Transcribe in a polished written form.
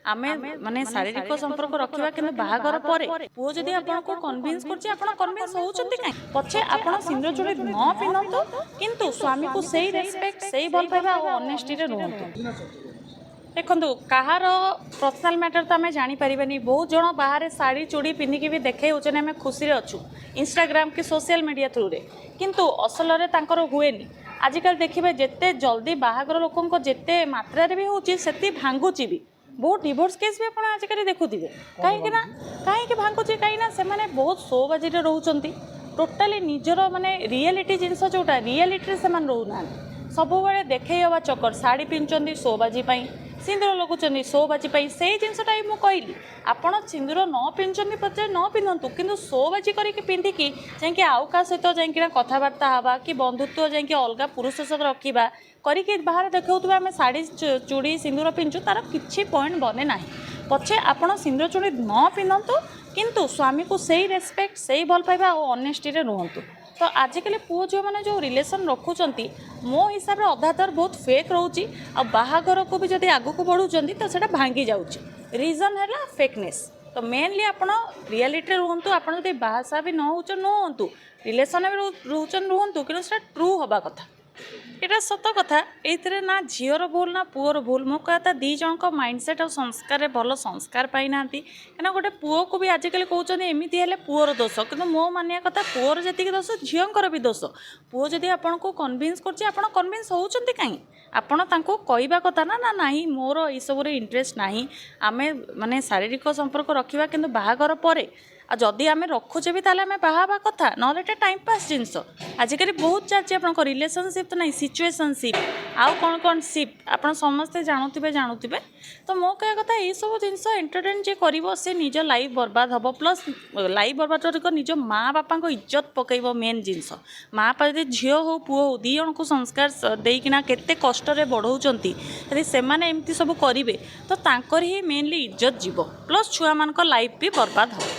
आमे माने शारीरिक संपर्क रखिबा किंतु बाहागर परे पुओ जदि आपनको कन्विंस करछि आपण कन्विंस होउचंती काई पछे आपण सिंदूर चूड़ी न पिनंतु किंतु स्वामी को सेही रेस्पेक्ट सेही भल पाइबा और ऑनेस्टी रे रहंतु। देखो कहार पर्सनाल मैटर तो आम जानीपारे बहुत जन बाहर शाढ़ी चूड़ी पिंधिकी भी देखे होने आम खुशी अच्छू इंस्टाग्राम कि सोशल मीडिया थ्रू रे किंतु असल हुए आजिकल देखिए जिते जल्दी बाहागर लोक जिते मात्रा भी होती भांगुची भी बहुत डिवोर्स केस भी आप आजिकल देखुवे कहीं भांगुची कहीं से बहुत शोबाजी रोच टोटाली निजर माने रियलिटी जिनस जोटा रियलिटी से रोना सब देखे हवा चक्कर शाढ़ी पिंधुंट शोबाजी सिंदूर लगुंट शोबाजी से जिनसटा मुझे कहली आपड़ सिंदूर न पिंधुंट पचार न पिंधतु कि शोबाजी करके पिंधिकी जाकि आउ का सहित जाइना कथबार्ता हवा कि बंधुत्व जाकि अलग पुरुष सहित रखा करके बाहर देखा आम शाढ़ी चूड़ी सिंदूर पिंधु तार किसी पॉइंट बने ना पछे आपड़ सिंदूर चूड़ी न पिंधतु किंतु स्वामी को सही रेस्पेक्ट सही भल पाइबा और ऑनेस्टी रे रुहतु। तो आजिकल पुओ झील मैंने जो रिलेसन रखुंट मो हिसाब से अधातर बहुत फेक रोचे बाहागर को भी जब आगू को बढ़ुंट तो सेटा भांगी जाऊँच रीजन है फेकनेस। तो मेनली आप रियलिटी रुहतु आप बाहासा भी न होतु रिलेसन भी रुहतु कि ट्रू हवा कथा यहाँ सत कथा ये ना झीर भूल ना पुओर भूल मो कहता दी जन माइंडसेट और संस्कार भल संस्कार पाई ना कहीं गोटे पुओ को भी आजिकल कहते एमती है पुओर दोष कि मो मानिया कथा पुओर जी दोष झीर भी दोष पुओ जदि आपको कन्विंस कर कन्विंस होती कहीं आपण तांको कहवा कथा ना ना नहीं मोर यू इंटरेस्ट नहीं आमे माने शारीरिक संपर्क रखा किंतु बाहागर परे आ जदि आम रखुचे भी ताले आम बाहा कथा ना टाइम पास जिनस आजिकल बहुत चलती आप रिलेशनशिप तो नहीं सिचुएशनशिप आउ कौन कौन शिप आप समस्ते जानुवे तो मो कह कथा ये सब जिनस एंटरटेन जे कर से निज लाइफ बर्बाद हम प्लस लाइफ बर्बाद कर निज माँ बापा इज्जत पकड़ मेन जिनस माँ बापा जब झील हो पुओ हो दी जन को संस्कार देकिना केते कष्ट बढ़ाऊँच यदि से एमती सब करेंगे तो तांकर ही मेनली इज्जत जीव प्लस छुआ मान लाइफ भी बर्बाद हो।